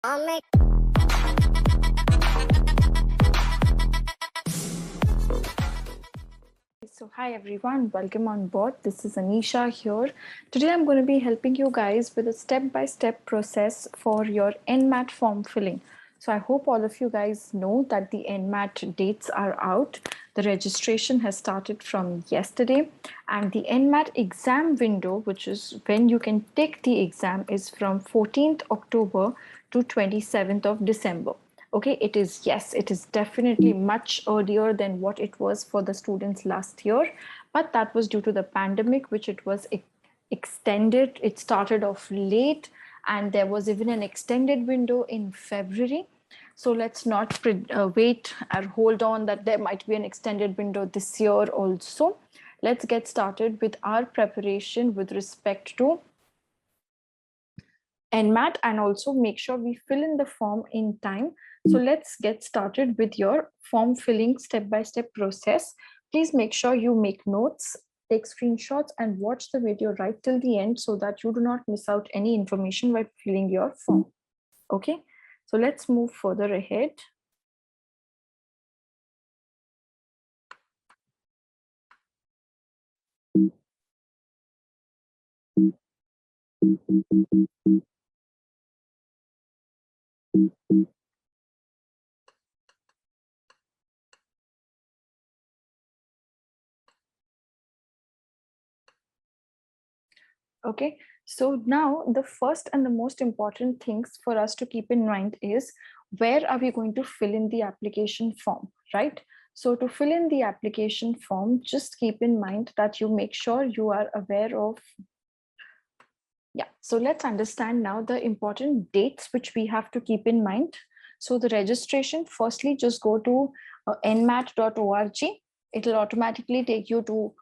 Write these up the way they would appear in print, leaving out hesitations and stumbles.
So hi everyone, welcome on board. This is Anisha here. Today I'm going to be helping you guys with a step-by-step process for your NMAT form filling. So I hope all of you guys know that the NMAT dates are out. The registration has started from yesterday, and the NMAT exam window, which is when you can take the exam, is from 14th October to 27th of December. Okay, it is definitely much earlier than what it was for the students last year, but that was due to the pandemic, which it was extended. It started off late, and there was even an extended window in February. So let's not wait or hold on that there might be an extended window this year also. Let's get started with our preparation with respect to NMAT, and also make sure we fill in the form in time. So let's get started with your form filling step-by-step process. Please make sure you make notes, take screenshots, and watch the video right till the end so that you do not miss out any information while filling your form. Okay, so let's move further ahead. Okay, so now the first and the most important things for us to keep in mind is where are we going to fill in the application form, right? So to fill in the application form, just keep in mind that you make sure you are aware of. Yeah, so let's understand now the important dates which we have to keep in mind. So the registration, firstly, just go to nmat.org. It'll automatically take you to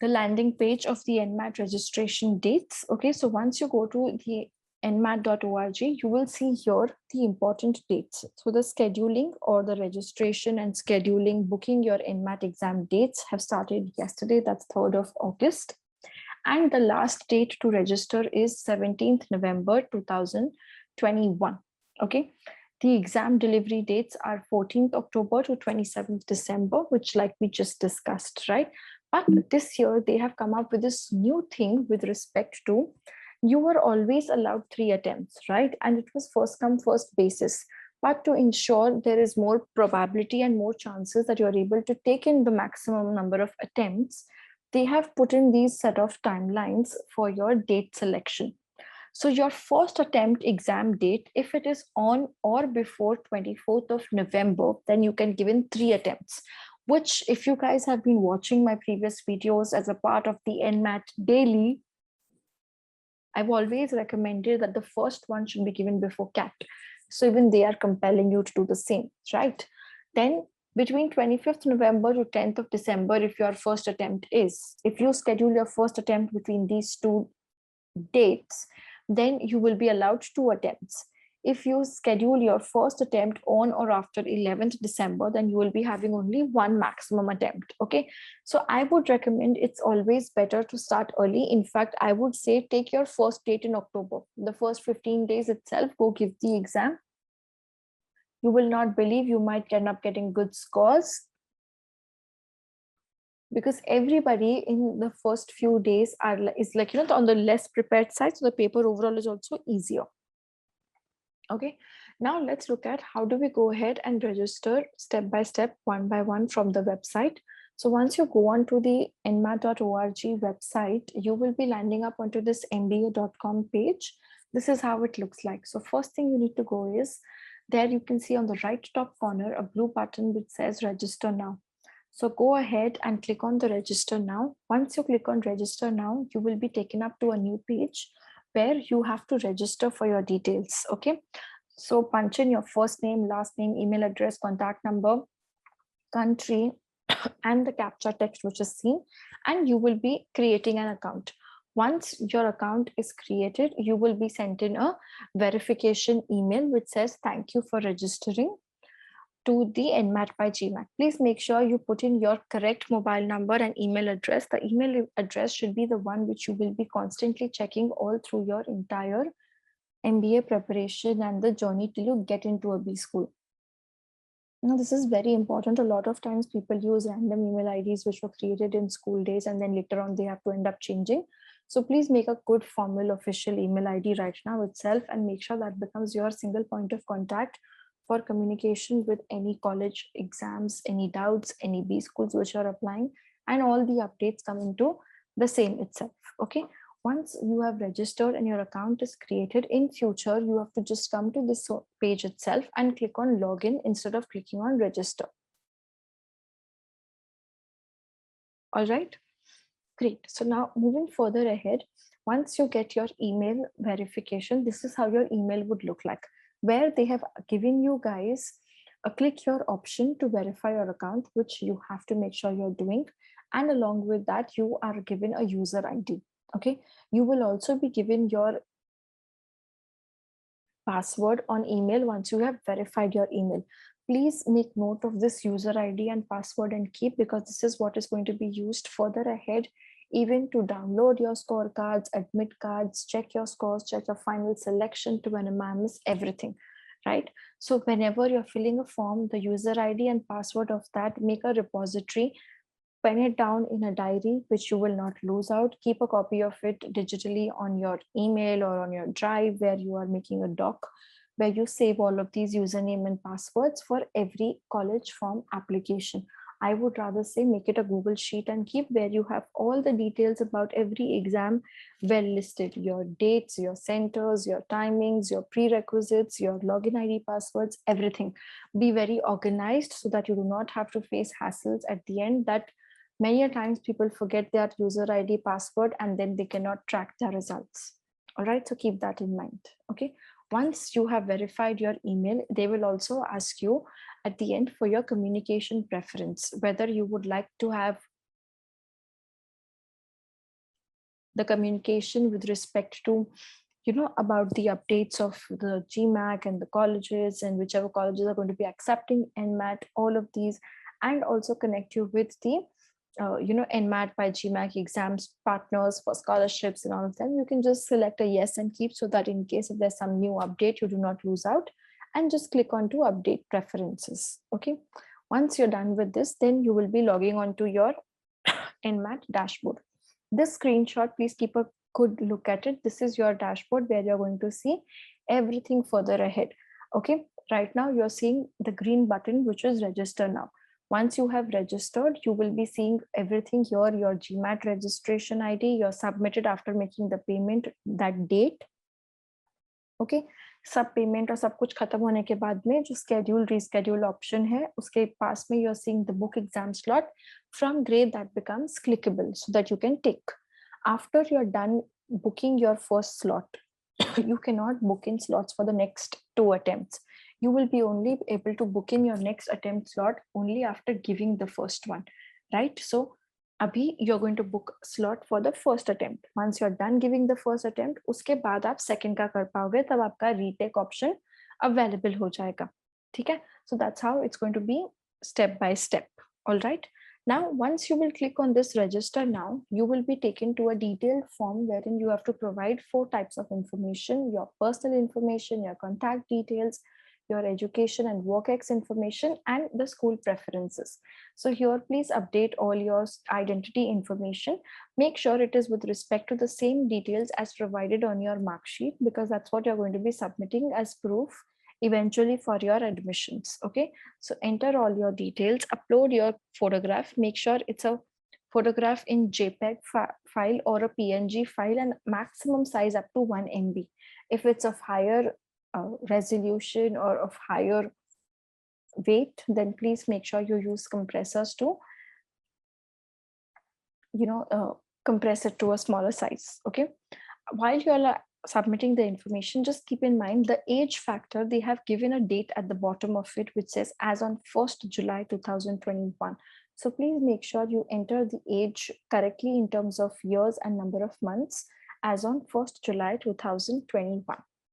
the landing page of the NMAT registration dates. Okay, so once you go to the nmat.org, you will see here the important dates. So the scheduling or the registration and scheduling, booking your NMAT exam dates have started yesterday, that's 3rd of August. And the last date to register is 17th November 2021. Okay, the exam delivery dates are 14th October to 27th December, which like we just discussed, right? But this year they have come up with this new thing with respect to you were always allowed 3 attempts, right? And it was first come first basis. But to ensure there is more probability and more chances that you're able to take in the maximum number of attempts, they have put in these set of timelines for your date selection. So your first attempt exam date, if it is on or before 24th of November, then you can give in 3 attempts, which if you guys have been watching my previous videos as a part of the NMAT daily, I've always recommended that the first one should be given before CAT. So even they are compelling you to do the same, right? Then between 25th November to 10th of December, if your first attempt is, if you schedule your first attempt between these 2 dates, then you will be allowed 2 attempts. If you schedule your first attempt on or after 11th December, then you will be having only 1 maximum attempt. Okay, so I would recommend, it's always better to start early. In fact, I would say take your first date in October, the first 15 days itself, go give the exam. You will not believe you might end up getting good scores, because everybody in the first few days is like, on the less prepared side, so the paper overall is also easier. Okay, now let's look at how do we go ahead and register step by step, one by one from the website. So once you go on to the nmat.org website, you will be landing up onto this mba.com page. This is how it looks like. So first thing you need to go is, there you can see on the right top corner a blue button which says register now. So go ahead and click on the register now. Once you click on register now, you will be taken up to a new page where you have to register for your details. Okay, so punch in your first name, last name, email address, contact number, country, and the captcha text which is seen, and you will be creating an account. Once your account is created, you will be sent in a verification email which says thank you for registering. to the NMAT by GMAT. Please make sure you put in your correct mobile number and email address. The email address should be the one which you will be constantly checking all through your entire MBA preparation and the journey till you get into a B school. Now, this is very important. A lot of times people use random email IDs which were created in school days and then later on they have to end up changing. So please make a good formal official email ID right now itself and make sure that becomes your single point of contact for communication with any college exams, any doubts, any B schools which are applying, and all the updates coming to the same itself. Okay. Once you have registered and your account is created, in future, you have to just come to this page itself and click on login instead of clicking on register. All right. Great. So now moving further ahead, once you get your email verification, this is how your email would look like, where they have given you guys a click here option to verify your account, which you have to make sure you're doing. And along with that, you are given a user ID. Okay. You will also be given your password on email once you have verified your email. Please make note of this user ID and password and keep, because this is what is going to be used further ahead, even to download your scorecards, admit cards, check your scores, check your final selection to an MMS, everything, right? So whenever you're filling a form, the user ID and password of that, make a repository, pen it down in a diary, which you will not lose out. Keep a copy of it digitally on your email or on your drive where you are making a doc, where you save all of these username and passwords for every college form application. I would rather say make it a Google sheet and keep, where you have all the details about every exam well listed, your dates, your centers, your timings, your prerequisites, your login ID, passwords, everything. Be very organized so that you do not have to face hassles at the end that many a times people forget their user ID, password, and then they cannot track their results. All right, so keep that in mind. Okay. Once you have verified your email, they will also ask you at the end for your communication preference, whether you would like to have the communication with respect to, about the updates of the GMAT and the colleges and whichever colleges are going to be accepting NMAT, all of these, and also connect you with the NMAT by GMAT exams partners for scholarships and all of them. You can just select a yes and keep, so that in case if there's some new update, you do not lose out, and just click on to update preferences. Okay. Once you're done with this, then you will be logging on to your NMAT dashboard. This screenshot, please keep a good look at it. This is your dashboard where you're going to see everything further ahead. Okay. Right now you're seeing the green button, which is register now. Once you have registered, you will be seeing everything here, your GMAT registration ID, you're submitted after making the payment, that date. Okay. सब payment और सब कुछ खत्म होने के बाद में जो schedule reschedule option है, उसके पास में you're seeing the book exam slot. From gray, that becomes clickable so that you can tick. After you're done booking your first slot, you cannot book in slots for the next 2 attempts. You will be only able to book in your next attempt slot only after giving the first one, right? So abhi you're going to book slot for the first attempt. Once you're done giving the first attempt, uske baad aap second ka kar paoge, tab aapka retake option available ho jayega. theek hai? So that's how it's going to be step by step. All right. Now, once you will click on this register now, you will be taken to a detailed form wherein you have to provide 4 types of information: your personal information, your contact details, your education and work ex information, and the school preferences. So here, please update all your identity information. Make sure it is with respect to the same details as provided on your mark sheet, because that's what you're going to be submitting as proof eventually for your admissions. Okay. So enter all your details, upload your photograph, make sure it's a photograph in JPEG file or a PNG file, and maximum size up to 1 MB. If it's of higher resolution or of higher weight, then please make sure you use compressors to, compress it to a smaller size. Okay. While you are submitting the information, just keep in mind the age factor. They have given a date at the bottom of it, which says as on 1st July 2021. So please make sure you enter the age correctly in terms of years and number of months as on 1st July 2021.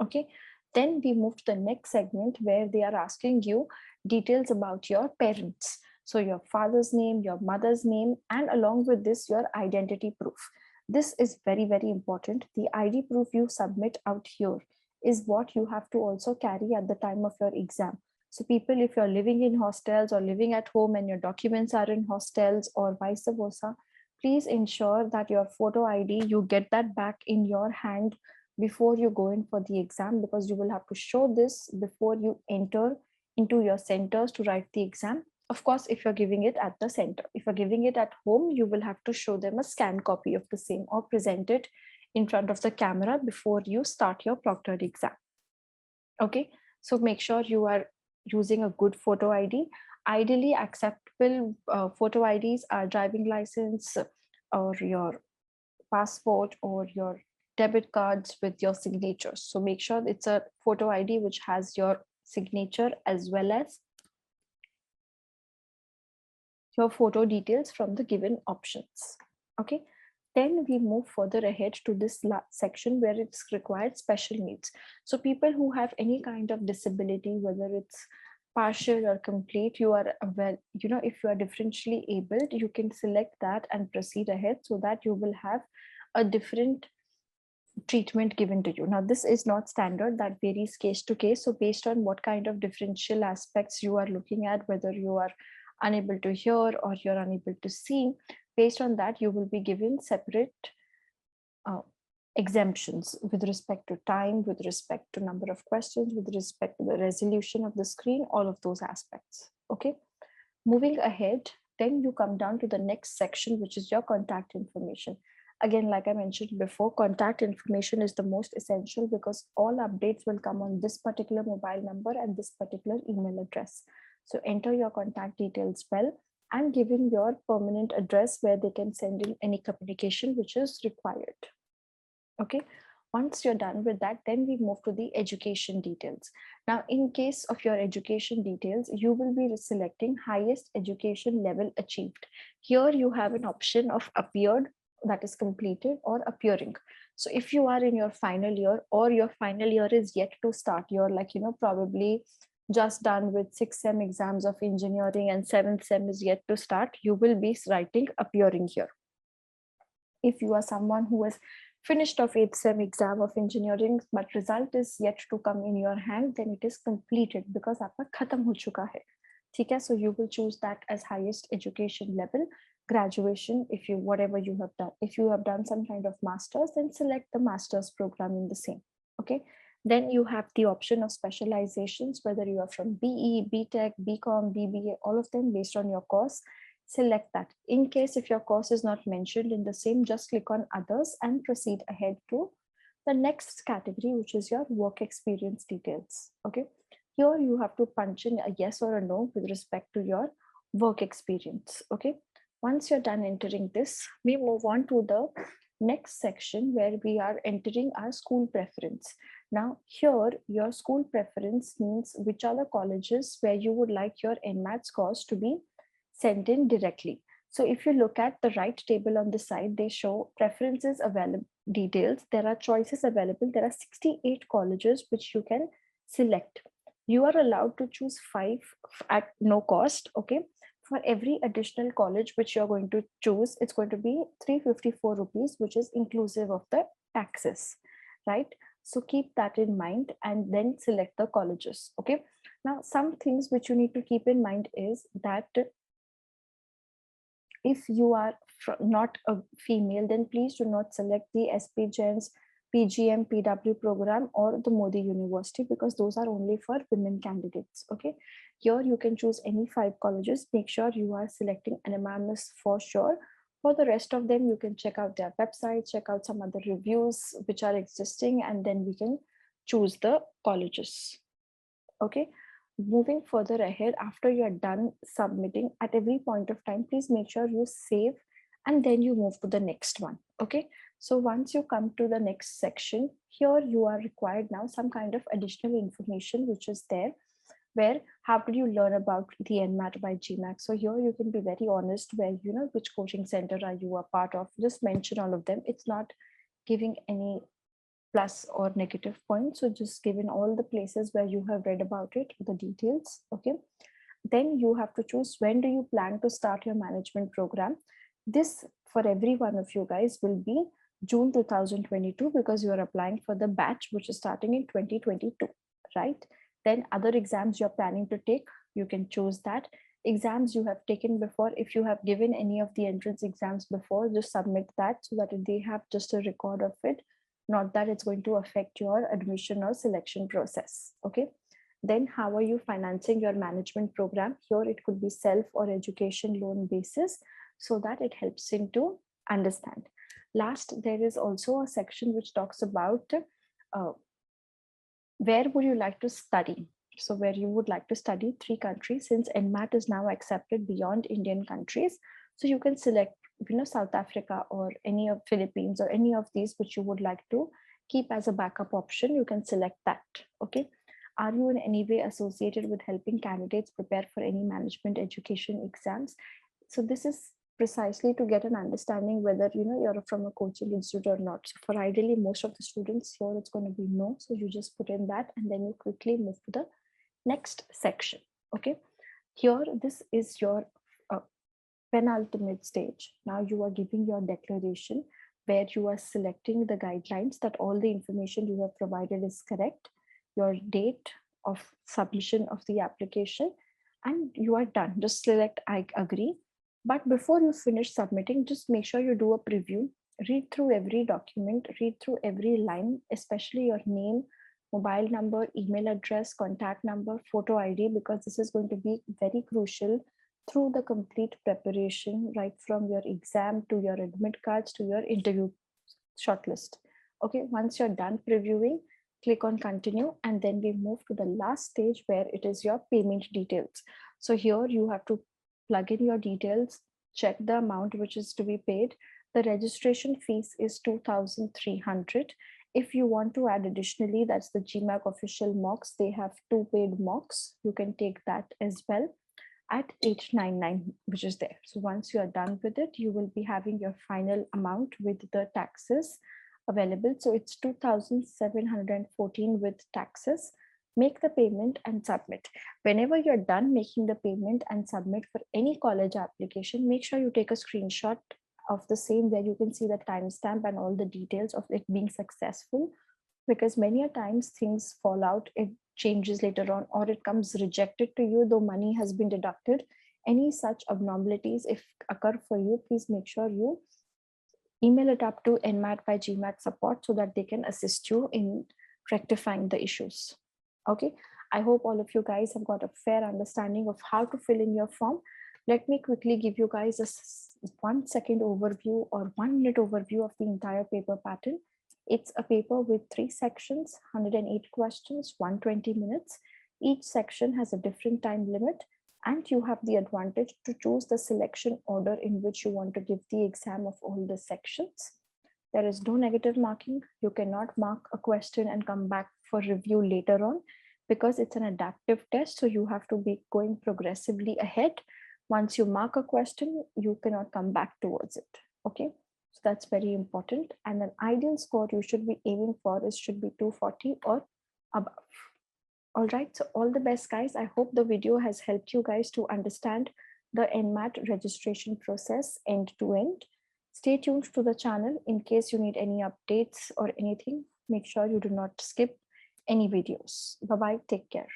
Okay. Then we move to the next segment where they are asking you details about your parents. So your father's name, your mother's name, and along with this, your identity proof. This is very, very important. The ID proof you submit out here is what you have to also carry at the time of your exam. So people, if you're living in hostels or living at home and your documents are in hostels or vice versa, please ensure that your photo ID, you get that back in your hand before you go in for the exam, because you will have to show this before you enter into your centers to write the exam. Of course, if you're giving it at the center, if you're giving it at home, you will have to show them a scanned copy of the same or present it in front of the camera before you start your proctored exam. Okay, so make sure you are using a good photo ID. Ideally acceptable photo IDs are driving license or your passport or your debit cards with your signatures. So make sure it's a photo ID which has your signature as well as your photo details from the given options. Okay. Then we move further ahead to this section where it's required special needs. So people who have any kind of disability, whether it's partial or complete, you are well, if you are differentially abled, you can select that and proceed ahead so that you will have a different treatment given to you. Now, this is not standard, that varies case to case. So based on what kind of differential aspects you are looking at, whether you are unable to hear or you're unable to see, based on that, you will be given separate exemptions with respect to time, with respect to number of questions, with respect to the resolution of the screen, all of those aspects. Okay. Moving ahead, then you come down to the next section, which is your contact information. Again, like I mentioned before, contact information is the most essential because all updates will come on this particular mobile number and this particular email address. So enter your contact details well and give in your permanent address where they can send in any communication which is required. Okay. Once you're done with that, then we move to the education details. Now, in case of your education details, you will be selecting highest education level achieved. Here you have an option of appeared, that is completed, or appearing. So if you are in your final year or your final year is yet to start, you're like, probably just done with 6 sem exams of engineering and 7th sem is yet to start, you will be writing appearing here. If you are someone who has finished of 8th sem exam of engineering but result is yet to come in your hand, then it is completed because aapka khatam ho chuka hai. Okay, so you will choose that as highest education level. Graduation, if you whatever you have done, if you have done some kind of masters, then select the masters program in the same. Okay, then you have the option of specializations, whether you are from BE, BTech, BCom, BBA, all of them based on your course. Select that. In case if your course is not mentioned in the same, just click on others and proceed ahead to the next category, which is your work experience details. Okay, here you have to punch in a yes or a no with respect to your work experience. Okay, once you're done entering this, we move on to the next section where we are entering our school preference. Now here your school preference means which are the colleges where you would like your NMAT course to be sent in directly. So if you look at the right table on the side, they show preferences available details. There are choices available. There are 68 colleges which you can select. You are allowed to choose 5 at no cost. Okay. For every additional college which you're going to choose, it's going to be 354 rupees, which is inclusive of the taxes, right? So keep that in mind and then select the colleges. Okay. Now, some things which you need to keep in mind is that if you are not a female, then please do not select the SP Gens, PGM, PW program or the Modi University because those are only for women candidates. Okay, here you can choose any 5 colleges. Make sure you are selecting NMIMS for sure. For the rest of them, you can check out their website, check out some other reviews which are existing, and then we can choose the colleges. Okay. Moving further ahead, after you're done submitting, at every point of time, please make sure you save and then you move to the next one. Okay, so once you come to the next section, here you are required now some kind of additional information which is there, where how did you learn about the NMAT by GMAT. So here you can be very honest, where which coaching center are you a part of, just mention all of them. It's not giving any plus or negative points. So just given all the places where you have read about it, the details, okay? Then you have to choose when do you plan to start your management program. This for every one of you guys will be June 2022 because you are applying for the batch which is starting in 2022, right? Then other exams you're planning to take, you can choose that. Exams you have taken before, if you have given any of the entrance exams before, just submit that so that they have just a record of it, not that it's going to affect your admission or selection process, okay? Then how are you financing your management program? Here it could be self or education loan basis so that it helps him to understand. Last, there is also a section which talks about where would you like to study? So where you would like to study 3 countries, since NMAT is now accepted beyond Indian countries. So you can select, South Africa or any of Philippines or any of these which you would like to keep as a backup option. You can select that, okay? Are you in any way associated with helping candidates prepare for any management education exams? So this is precisely to get an understanding whether you're from a coaching institute or not. So for ideally most of the students here, it's going to be no. So you just put in that and then you quickly move to the next section. Okay, here this is your penultimate stage. Now you are giving your declaration where you are selecting the guidelines that all the information you have provided is correct, your date of submission of the application, and you are done. Just select I agree. But before you finish submitting, just make sure you do a preview, read through every document, read through every line, especially your name, mobile number, email address, contact number, photo ID, because this is going to be very crucial through the complete preparation, right from your exam to your admit cards to your interview shortlist. Okay, once you're done previewing, click on continue, and then we move to the last stage where it is your payment details. So here you have to plug in your details, check the amount which is to be paid. The registration fees is 2,300. If you want to add additionally, that's the GMAC official mocks. They have 2 paid mocks. You can take that as well at 899, which is there. So once you are done with it, you will be having your final amount with the taxes available. So it's 2,714 with taxes. Make the payment and submit. Whenever you're done making the payment and submit for any college application, make sure you take a screenshot of the same where you can see the timestamp and all the details of it being successful, because many a times things fall out, it changes later on, or it comes rejected to you though money has been deducted. Any such abnormalities if occur for you, please make sure you email it up to NMAT by GMAT support so that they can assist you in rectifying the issues. Okay, I hope all of you guys have got a fair understanding of how to fill in your form. Let me quickly give you guys a 1 second overview or 1 minute overview of the entire paper pattern. It's a paper with 3 sections, 108 questions, 120 minutes. Each section has a different time limit, and you have the advantage to choose the selection order in which you want to give the exam of all the sections. There is no negative marking. You cannot mark a question and come back for review later on because it's an adaptive test. So you have to be going progressively ahead. Once you mark a question, you cannot come back towards it. Okay, so that's very important. And an ideal score you should be aiming for should be 240 or above. All right, so all the best, guys. I hope the video has helped you guys to understand the NMAT registration process end to end. Stay tuned to the channel in case you need any updates or anything. Make sure you do not skip any videos. Bye-bye. Take care.